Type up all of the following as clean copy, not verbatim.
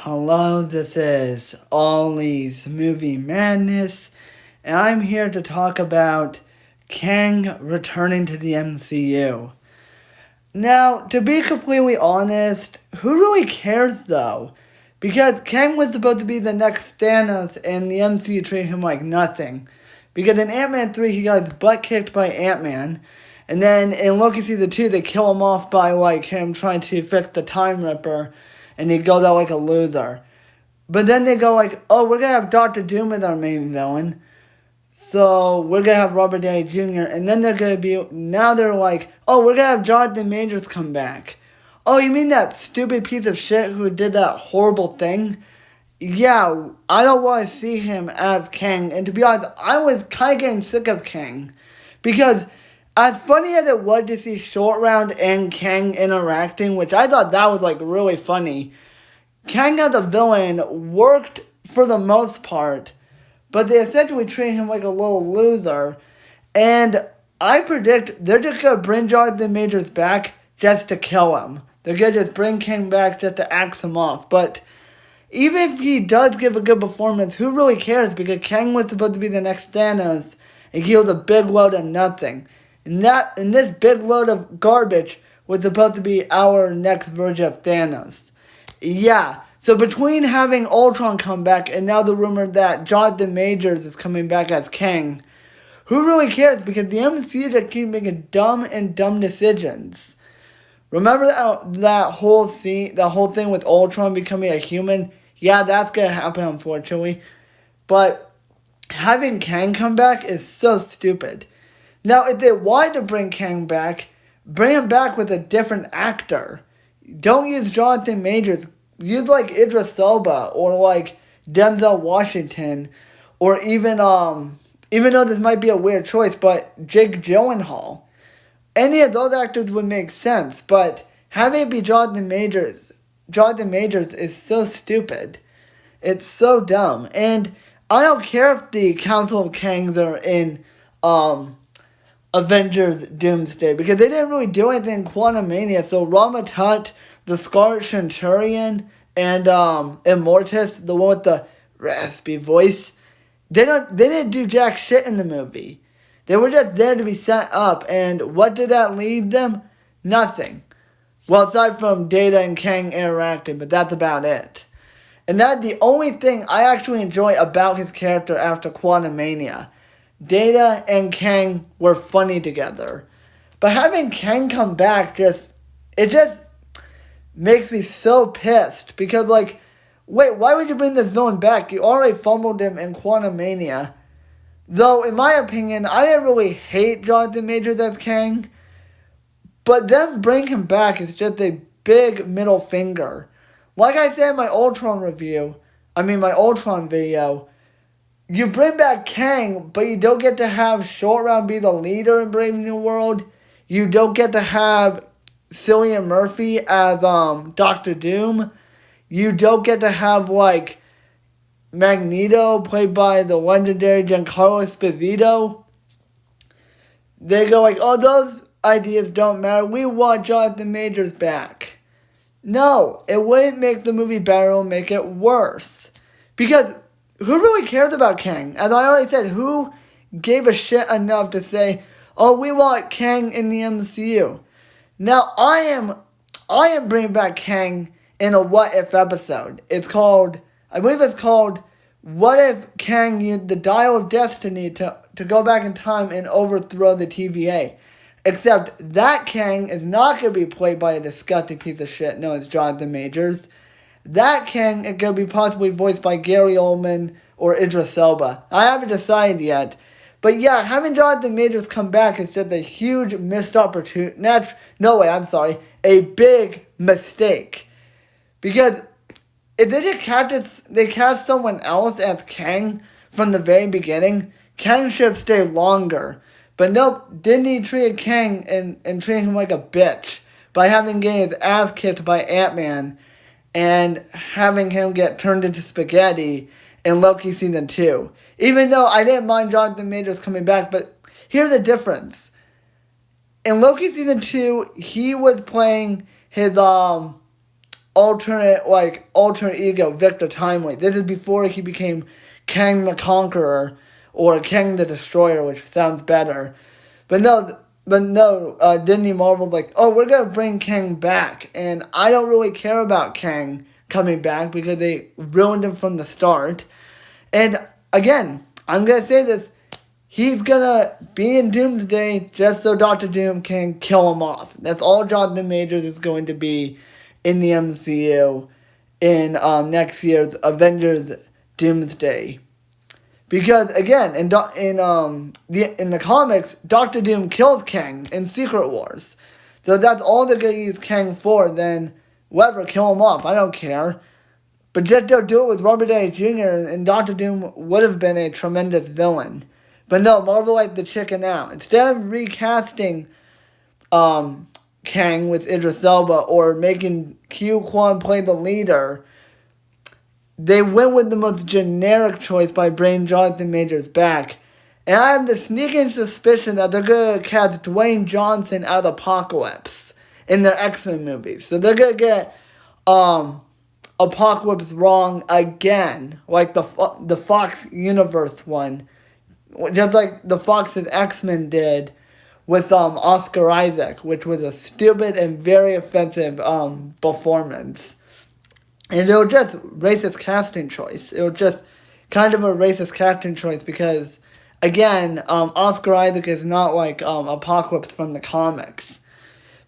Hello, this is Ollie's Movie Madness, and I'm here to talk about Kang returning to the MCU. Now, to be completely honest, who really cares though? Because Kang was supposed to be the next Thanos, and the MCU treated him like nothing. Because in Ant-Man 3, he got his butt kicked by Ant-Man, and then in Loki Season 2, they kill him off by him trying to fix the Time Ripper, and he goes out like a loser. But then they go oh, we're gonna have Doctor Doom as our main villain. So we're gonna have Robert Downey Jr. And then they're like, oh, we're gonna have Jonathan Majors come back. Oh, you mean that stupid piece of shit who did that horrible thing? Yeah, I don't want to see him as Kang. And to be honest, I was kind of getting sick of Kang. Because as funny as it was to see Short Round and Kang interacting, which I thought that was really funny, Kang as a villain worked for the most part, but they essentially treat him like a little loser. And I predict they're just going to bring Jonathan Majors back just to kill him. They're going to just bring Kang back just to axe him off. But even if he does give a good performance, who really cares? Because Kang was supposed to be the next Thanos, and he was a big load of nothing. And this big load of garbage was supposed to be our next version of Thanos. Yeah, so between having Ultron come back and now the rumor that Jonathan Majors is coming back as Kang, who really cares? Because the MCU just keep making dumb decisions. Remember that whole thing with Ultron becoming a human? Yeah, that's gonna happen, unfortunately. But having Kang come back is so stupid. Now, if they wanted to bring Kang back, bring him back with a different actor. Don't use Jonathan Majors. Use Idris Elba or Denzel Washington, or even though this might be a weird choice, but Jake Gyllenhaal. Any of those actors would make sense, but having it be Jonathan Majors is so stupid. It's so dumb, and I don't care if the Council of Kangs are in Avengers Doomsday, because they didn't really do anything in Quantumania. So Rama Tut, the Scarlet Centurion, and Immortus, the one with the raspy voice, they didn't do jack shit in the movie. They were just there to be set up, and what did that lead them? Nothing. Well, aside from Data and Kang interacting, but that's about it. And that's the only thing I actually enjoy about his character after Quantumania. Data and Kang were funny together. But having Kang come back just makes me so pissed. Because wait, why would you bring this villain back? You already fumbled him in Quantumania. Though, in my opinion, I didn't really hate Jonathan Majors as Kang. But them bringing him back is just a big middle finger. Like I said in my Ultron video, you bring back Kang, but you don't get to have Short Round be the leader in Brave New World. You don't get to have Cillian Murphy as Doctor Doom. You don't get to have Magneto played by the legendary Giancarlo Esposito. They go oh, those ideas don't matter. We want Jonathan Majors back. No, it wouldn't make the movie better. It would make it worse. Because who really cares about Kang? As I already said, who gave a shit enough to say, oh, we want Kang in the MCU? Now, I am bringing back Kang in a What If episode. I believe it's called What If Kang used the Dial of Destiny to go back in time and overthrow the TVA? Except that Kang is not going to be played by a disgusting piece of shit known as Jonathan Majors. That Kang is going to be possibly voiced by Gary Oldman or Idris Elba. I haven't decided yet. But yeah, having Jonathan Majors come back is just a huge missed opportunity. A big mistake. Because if they cast someone else as Kang from the very beginning, Kang should have stayed longer. But nope, Disney treated Kang and treated him like a bitch by getting his ass kicked by Ant-Man and having him get turned into spaghetti in Loki Season 2. Even though I didn't mind Jonathan Majors coming back, but here's the difference. In Loki Season 2, he was playing his alternate ego Victor Timely. This is before he became Kang the Conqueror or Kang the Destroyer, which sounds better. But no, Disney Marvel's like, oh, we're gonna bring Kang back, and I don't really care about Kang coming back because they ruined him from the start. And again, I'm gonna say this: he's gonna be in Doomsday just so Doctor Doom can kill him off. That's all Jonathan Majors is going to be in the MCU in next year's Avengers Doomsday. Because again, in the comics, Doctor Doom kills Kang in Secret Wars, so that's all they're gonna use Kang for. Then whatever, kill him off. I don't care. But just don't do it with Robert Downey Jr. and Doctor Doom would have been a tremendous villain. But no, Marvel liked the chicken out. Instead of recasting Kang with Idris Elba or making Q Kwan play the leader, they went with the most generic choice by bringing Jonathan Majors back. And I have the sneaking suspicion that they're going to cast Dwayne Johnson out of Apocalypse in their X-Men movies. So they're going to get Apocalypse wrong again, like the Fox Universe one. Just like the Fox's X-Men did with Oscar Isaac, which was a stupid and very offensive performance. And it was just racist casting choice. It was just kind of a racist casting choice because, again, Oscar Isaac is not like Apocalypse from the comics.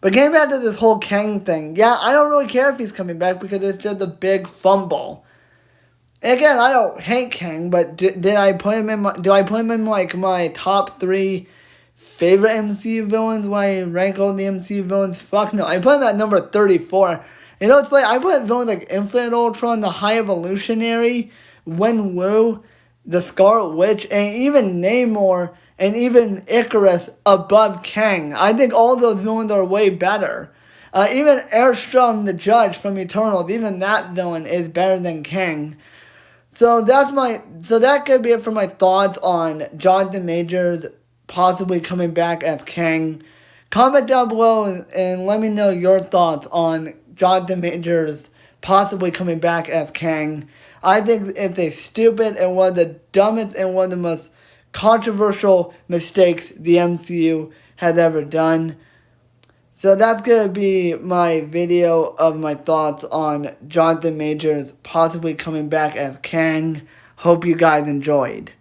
But getting back to this whole Kang thing, yeah, I don't really care if he's coming back because it's just a big fumble. And again, I don't hate Kang, but did I put him in like my top 3 favorite MCU villains when I rank all the MCU villains? Fuck no. I put him at number 34. You know what's funny? I put villains like Infinite Ultron, the High Evolutionary, Wen Wu, the Scarlet Witch, and even Namor and even Icarus above Kang. I think all those villains are way better. Even Airstrom the Judge from Eternals, even that villain is better than Kang. So that could be it for my thoughts on Jonathan Majors possibly coming back as Kang. Comment down below and let me know your thoughts on Jonathan Majors possibly coming back as Kang. I think it's a stupid and one of the dumbest and one of the most controversial mistakes the MCU has ever done. So that's going to be my video of my thoughts on Jonathan Majors possibly coming back as Kang. Hope you guys enjoyed.